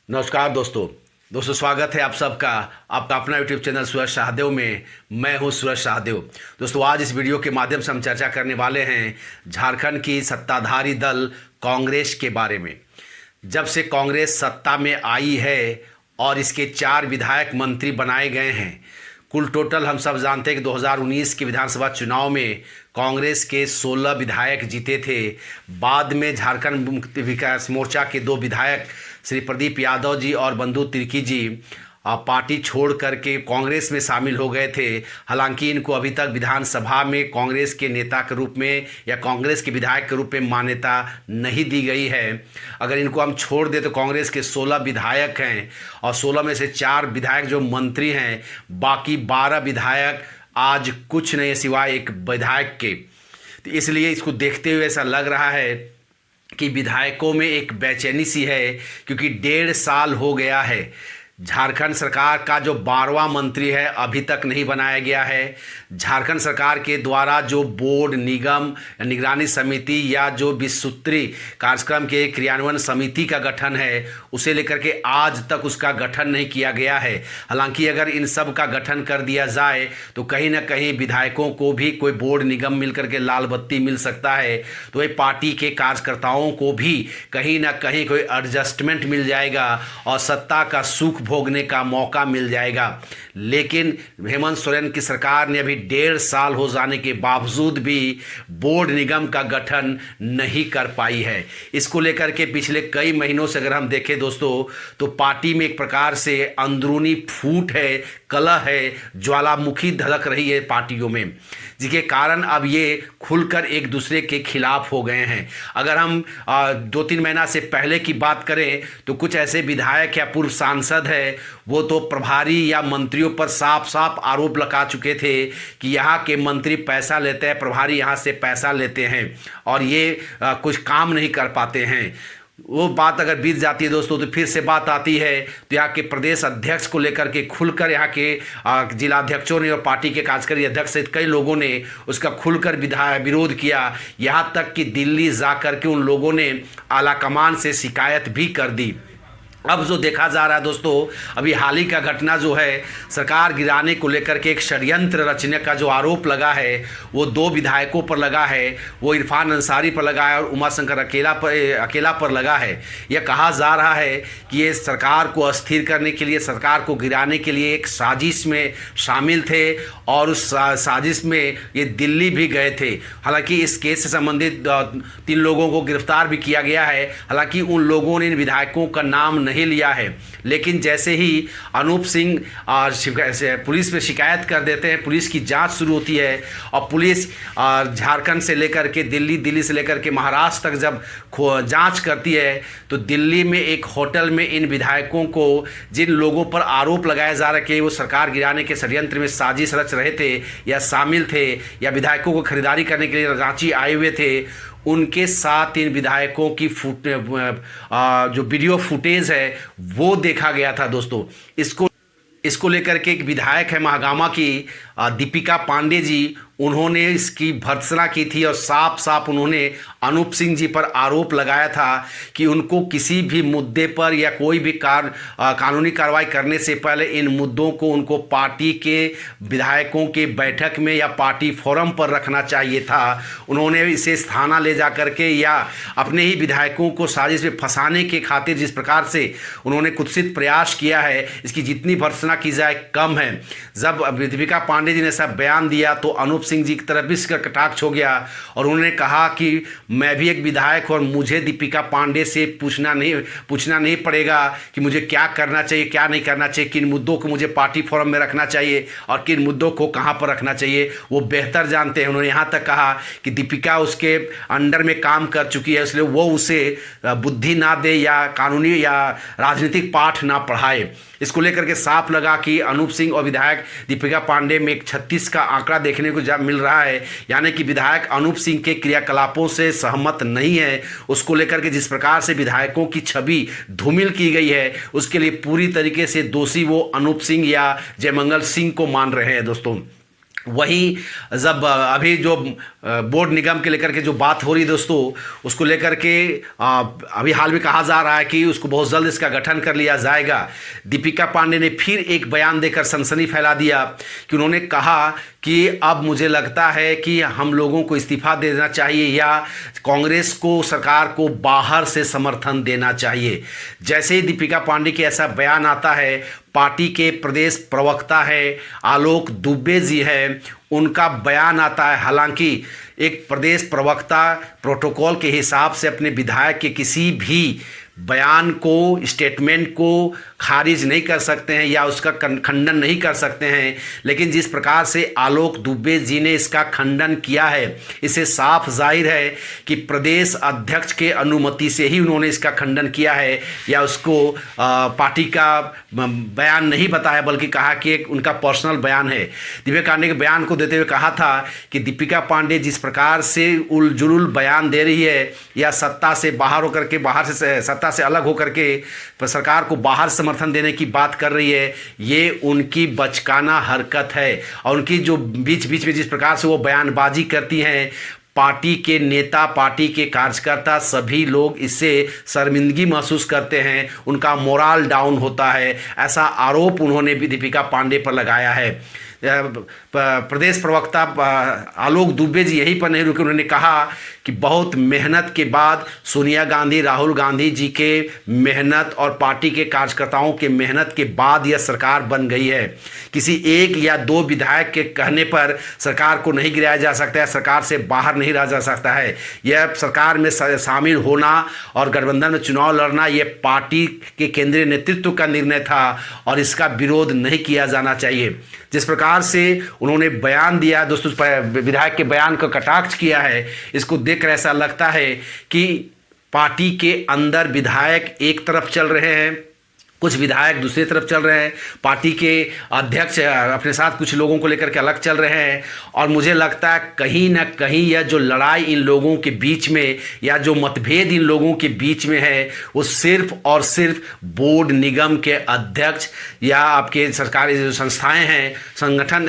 नमस्कार दोस्तों स्वागत है आप सबका आपका अपना यूट्यूब चैनल सूरज शाहदेव में। मैं हूं सूरज शाहदेव। दोस्तों आज इस वीडियो के माध्यम से हम चर्चा करने वाले हैं झारखंड की सत्ताधारी दल कांग्रेस के बारे में। जब से कांग्रेस सत्ता में आई है और इसके 4 विधायक मंत्री बनाए गए हैं, कुल टोटल हम सब जानते हैं कि 2019 के विधानसभा चुनाव में कांग्रेस के 16 विधायक जीते थे। बाद में झारखंड मुक्ति विकास मोर्चा के 2 विधायक श्री प्रदीप यादव जी और बंधु तिर्की जी पार्टी छोड़ करके कांग्रेस में शामिल हो गए थे। हालांकि इनको अभी तक विधानसभा में कांग्रेस के नेता के रूप में या कांग्रेस के विधायक के रूप में मान्यता नहीं दी गई है। अगर इनको हम छोड़ दें तो कांग्रेस के 16 विधायक हैं और 16 में से 4 विधायक जो मंत्री हैं, बाकी 12 विधायक आज कुछ नहीं सिवाय एक विधायक के। तो इसलिए इसको देखते हुए ऐसा लग रहा है कि विधायकों में एक बेचैनी सी है, क्योंकि 1.5 साल हो गया है। झारखंड सरकार का जो 12वां मंत्री है अभी तक नहीं बनाया गया है। झारखंड सरकार के द्वारा जो बोर्ड, निगम, निगरानी समिति या जो 20 सूत्री कार्यक्रम के क्रियान्वयन समिति का गठन है, उसे लेकर के आज तक उसका गठन नहीं किया गया है। हालांकि अगर इन सब का गठन कर दिया जाए तो कहीं ना कहीं विधायकों को भी कोई बोर्ड, निगम मिल करके लाल बत्ती मिल सकता है, तो ये पार्टी के कार्यकर्ताओं को भी कहीं ना कहीं कोई एडजस्टमेंट मिल जाएगा और सत्ता का सुख भोगने का मौका मिल जाएगा। लेकिन हेमंत सोरेन की सरकार ने अभी 1.5 साल हो जाने के बावजूद भी बोर्ड, निगम का गठन नहीं कर पाई है। इसको लेकर के पिछले कई महीनों से अगर हम देखें दोस्तों, तो पार्टी में एक प्रकार से अंदरूनी फूट है, कलह है, ज्वालामुखी धधक रही है पार्टियों में, जिसके कारण अब ये खुलकर एक दूसरे के खिलाफ हो गए हैं। अगर हम 2-3 महीना से पहले की बात करें तो कुछ ऐसे विधायक या पूर्व सांसद है, वो तो प्रभारी या मंत्रियों पर साफ साफ आरोप लगा चुके थे कि यहाँ के मंत्री पैसा लेते हैं, प्रभारी यहाँ से पैसा लेते हैं और ये कुछ काम नहीं कर पाते हैं। वो बात अगर बीत जाती है दोस्तों तो फिर से बात आती है तो यहाँ के प्रदेश अध्यक्ष को लेकर के खुलकर यहाँ के जिलाध्यक्षों ने और पार्टी के कार्यकारी अध्यक्ष सहित कई लोगों ने उसका खुलकर विरोध किया। यहाँ तक कि दिल्ली जा कर के उन लोगों ने आलाकमान से शिकायत भी कर दी। अब जो देखा जा रहा है दोस्तों, अभी हाल ही का घटना जो है, सरकार गिराने को लेकर के एक षड्यंत्र रचने का जो आरोप लगा है वो 2 विधायकों पर लगा है। वो इरफान अंसारी पर लगा है और उमाशंकर अकेला पर लगा है। यह कहा जा रहा है कि ये सरकार को अस्थिर करने के लिए, सरकार को गिराने के लिए एक साजिश में शामिल थे और उस साजिश में ये दिल्ली भी गए थे। हालांकि इस केस से संबंधित 3 लोगों को गिरफ्तार भी किया गया है। हालांकि उन लोगों ने इन विधायकों का नाम नहीं लिया है, लेकिन जैसे ही अनूप सिंह पुलिस में शिकायत कर देते हैं, पुलिस की जांच शुरू होती है और पुलिस झारखंड से लेकर के दिल्ली से लेकर के महाराष्ट्र तक जब जांच करती है तो दिल्ली में एक होटल में इन विधायकों को, जिन लोगों पर आरोप लगाया जा रहा है कि वो सरकार गिराने के षड्यंत्र में साजिश रच रहे थे या शामिल थे या विधायकों को खरीदारी करने के लिए रांची आए हुए थे, उनके साथ इन विधायकों की जो वीडियो फुटेज है वो देखा गया था दोस्तों। इसको लेकर के एक विधायक है महागामा की दीपिका पांडे जी, उन्होंने इसकी भर्त्सना की थी और साफ साफ उन्होंने अनूप सिंह जी पर आरोप लगाया था कि उनको किसी भी मुद्दे पर या कोई भी कानूनी कार्रवाई करने से पहले इन मुद्दों को उनको पार्टी के विधायकों के बैठक में या पार्टी फोरम पर रखना चाहिए था। उन्होंने इसे थाना ले जा करके या अपने ही विधायकों को साजिश में फंसाने के खातिर जिस प्रकार से उन्होंने कुत्सित प्रयास किया है, इसकी जितनी भर्त्सना की जाए कम है। जब दीपिका पांडे जी ने सब बयान दिया तो अनूप सिंह जी की तरफ भी इसका कटाक्ष हो गया और उन्होंने कहा कि मैं भी एक विधायक हूं और मुझे दीपिका पांडे से पूछना नहीं पड़ेगा कि मुझे क्या करना चाहिए, क्या नहीं करना चाहिए, किन मुद्दों को मुझे पार्टी फोरम में रखना चाहिए और किन मुद्दों को कहां पर रखना चाहिए, वो बेहतर जानते हैं। उन्होंने यहां तक कहा कि दीपिका उसके अंडर में काम कर चुकी है, इसलिए वो उसे बुद्धि ना दे या कानूनी या राजनीतिक पाठ ना पढ़ाए। इसको लेकर के साफ लगा कि अनूप सिंह और विधायक दीपिका पांडे में एक 36 का आंकड़ा देखने को मिल रहा है, यानी कि विधायक अनूप सिंह के क्रियाकलापों से सहमत नहीं है। उसको लेकर के जिस प्रकार से विधायकों की छवि धूमिल की गई है, उसके लिए पूरी तरीके से दोषी वो अनूप सिंह या जयमंगल सिंह को मान रहे हैं दोस्तों। वही जब अभी जो बोर्ड निगम के लेकर के जो बात हो रही है दोस्तों, उसको लेकर के अभी हाल में कहा जा रहा है कि उसको बहुत जल्द इसका गठन कर लिया जाएगा। दीपिका पांडे ने फिर एक बयान देकर सनसनी फैला दिया कि उन्होंने कहा कि अब मुझे लगता है कि हम लोगों को इस्तीफा देना चाहिए या कांग्रेस को, सरकार को बाहर से समर्थन देना चाहिए। जैसे ही दीपिका पांडे के ऐसा बयान आता है, पार्टी के प्रदेश प्रवक्ता है आलोक दुबे जी है, उनका बयान आता है। हालांकि एक प्रदेश प्रवक्ता प्रोटोकॉल के हिसाब से अपने विधायक के किसी भी बयान को, स्टेटमेंट को खारिज नहीं कर सकते हैं या उसका खंडन नहीं कर सकते हैं, लेकिन जिस प्रकार से आलोक दुबे जी ने इसका खंडन किया है, इससे साफ जाहिर है कि प्रदेश अध्यक्ष के अनुमति से ही उन्होंने इसका खंडन किया है या उसको पार्टी का बयान नहीं बताया, बल्कि कहा कि एक उनका पर्सनल बयान है। दीपिका पांडे के बयान को देते हुए कहा था कि दीपिका पांडे जिस प्रकार से उलझुल बयान दे रही है या सत्ता से बाहर होकर के, सत्ता से अलग होकर के सरकार को बाहर समर्थन देने की बात कर रही है, ये उनकी बचकाना हरकत है। और उनकी जो बीच बीच में जिस प्रकार से वो बयानबाजी करती हैं, पार्टी के नेता, पार्टी के कार्यकर्ता सभी लोग इससे शर्मिंदगी महसूस करते हैं, उनका मोरल डाउन होता है। ऐसा आरोप उन्होंने भी दीपिका पांडे पर लगाया है। प्रदेश प्रवक्ता आलोक दुबे जी यहीं पर नहीं रुके, उन्होंने कहा कि बहुत मेहनत के बाद, सोनिया गांधी, राहुल गांधी जी के मेहनत और पार्टी के कार्यकर्ताओं के मेहनत के बाद यह सरकार बन गई है। किसी एक या दो विधायक के कहने पर सरकार को नहीं गिराया जा सकता है, सरकार से बाहर नहीं रहा जा सकता है। यह सरकार में शामिल होना और गठबंधन में चुनाव लड़ना यह पार्टी के केंद्रीय नेतृत्व का निर्णय था और इसका विरोध नहीं किया जाना चाहिए। जिस प्रकार से उन्होंने बयान दिया दोस्तों, विधायक के बयान का कटाक्ष किया है, इसको देखकर ऐसा लगता है कि पार्टी के अंदर विधायक एक तरफ चल रहे हैं, कुछ विधायक दूसरी तरफ चल रहे हैं, पार्टी के अध्यक्ष अपने साथ कुछ लोगों को लेकर के अलग चल रहे हैं। और मुझे लगता है कहीं ना कहीं यह जो लड़ाई इन लोगों के बीच में या जो मतभेद इन लोगों के बीच में है, वो सिर्फ और सिर्फ बोर्ड निगम के अध्यक्ष या आपके सरकारी जो संस्थाएं हैं, संगठन,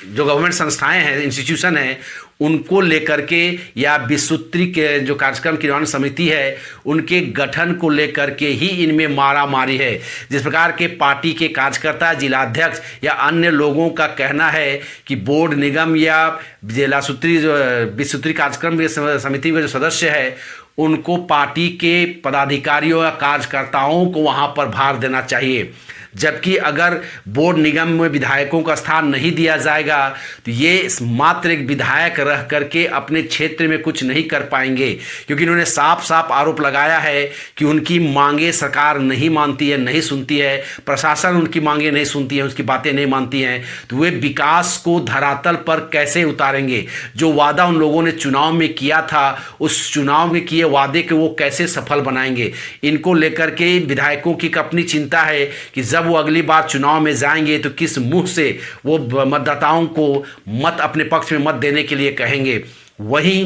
जो गवर्नमेंट संस्थाएं हैं, इंस्टीट्यूशन हैं, उनको लेकर के या विसूत्री के जो कार्यक्रम क्रियान्वयन समिति है, उनके गठन को लेकर के ही इनमें मारा मारी है। जिस प्रकार के पार्टी के कार्यकर्ता, जिलाध्यक्ष या अन्य लोगों का कहना है कि बोर्ड निगम या जिला सूत्री, जो विसूत्री कार्यक्रम समिति के जो सदस्य है, उनको पार्टी के पदाधिकारियों या कार्यकर्ताओं को वहाँ पर भार देना चाहिए। जबकि अगर बोर्ड निगम में विधायकों का स्थान नहीं दिया जाएगा तो ये मात्र एक विधायक रह करके अपने क्षेत्र में कुछ नहीं कर पाएंगे, क्योंकि इन्होंने साफ साफ आरोप लगाया है कि उनकी मांगे सरकार नहीं मानती है, नहीं सुनती है, प्रशासन उनकी मांगे नहीं सुनती है, उसकी बातें नहीं मानती हैं, तो वे विकास को धरातल पर कैसे उतारेंगे? जो वादा उन लोगों ने चुनाव में किया था, उस चुनाव में किए वादे के वो कैसे सफल बनाएंगे? इनको लेकर के विधायकों की अपनी चिंता है कि जब वो अगली बार चुनाव में जाएंगे तो किस मुंह से वो मतदाताओं को मत अपने पक्ष में मत देने के लिए कहेंगे। वहीं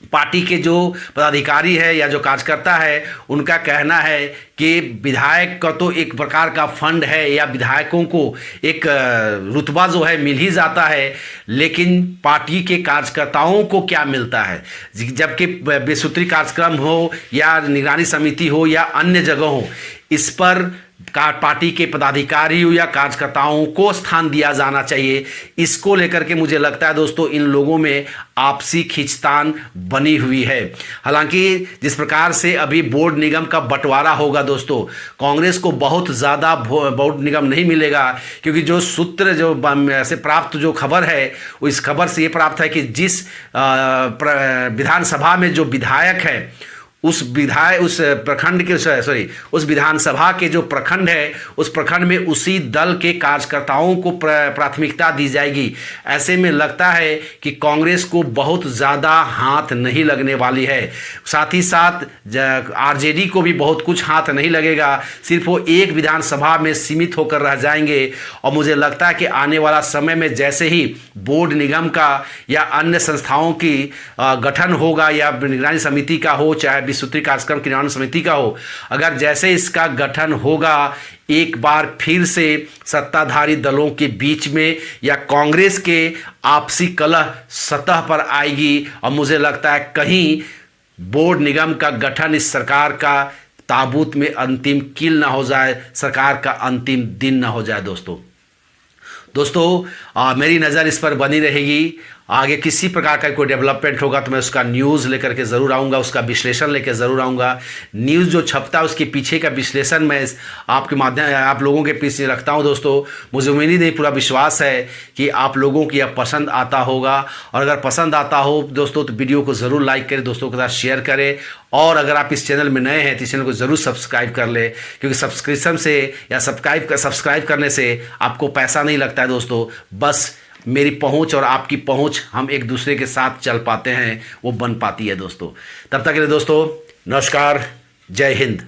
पार्टी के जो पदाधिकारी है या जो कार्यकर्ता है, उनका कहना है कि विधायक का तो एक प्रकार का फंड है या विधायकों को एक रुतबा जो है मिल ही जाता है, लेकिन पार्टी के कार्यकर्ताओं को क्या मिलता है? जबकि विसूत्री कार्यक्रम हो या निगरानी समिति हो या अन्य जगह हो, इस पर पार्टी के पदाधिकारियों या कार्यकर्ताओं को स्थान दिया जाना चाहिए। इसको लेकर के मुझे लगता है दोस्तों, इन लोगों में आपसी खींचतान बनी हुई है। हालांकि जिस प्रकार से अभी बोर्ड निगम का बंटवारा होगा दोस्तों, कांग्रेस को बहुत ज़्यादा बोर्ड निगम नहीं मिलेगा, क्योंकि जो सूत्र जो से प्राप्त जो खबर है, इस खबर से ये प्राप्त है कि जिस विधानसभा में जो विधायक है, उस प्रखंड के उस विधानसभा के जो प्रखंड है, उस प्रखंड में उसी दल के कार्यकर्ताओं को प्राथमिकता दी जाएगी। ऐसे में लगता है कि कांग्रेस को बहुत ज़्यादा हाथ नहीं लगने वाली है। साथ ही साथ आरजेडी को भी बहुत कुछ हाथ नहीं लगेगा, सिर्फ वो एक विधानसभा में सीमित होकर रह जाएंगे। और मुझे लगता है कि आने वाला समय में जैसे ही बोर्ड निगम का या अन्य संस्थाओं की गठन होगा या निगरानी समिति का हो, चाहे 20 सूत्री कार्यक्रम क्रियान्वयन समिति का हो, अगर जैसे इसका गठन होगा एक बार फिर से सत्ताधारी दलों के बीच में या कांग्रेस के आपसी कलह सतह पर आएगी और मुझे लगता है कहीं बोर्ड निगम का गठन इस सरकार का ताबूत में अंतिम कील ना हो जाए, सरकार का अंतिम दिन ना हो जाए। दोस्तों मेरी नज़र इस पर बनी रहेगी। आगे किसी प्रकार का कोई डेवलपमेंट होगा तो मैं उसका न्यूज़ लेकर के ज़रूर आऊँगा, उसका विश्लेषण लेकर ज़रूर आऊँगा। न्यूज़ जो छपता है उसके पीछे का विश्लेषण मैं आपके माध्यम आप लोगों के पीछे रखता हूँ। दोस्तों मुझे उम्मीद नहीं, पूरा विश्वास है कि आप लोगों की यह पसंद आता होगा, और अगर पसंद आता हो दोस्तों तो वीडियो को ज़रूर लाइक करें, दोस्तों के साथ शेयर करें, और अगर आप इस चैनल में नए हैं तो इस चैनल को ज़रूर सब्सक्राइब कर लें, क्योंकि सब्सक्रिप्शन से या सब्सक्राइब करने से आपको पैसा नहीं लगता है दोस्तों, बस मेरी पहुंच और आपकी पहुंच हम एक दूसरे के साथ चल पाते हैं, वो बन पाती है दोस्तों। तब तक के लिए दोस्तों नमस्कार, जय हिंद।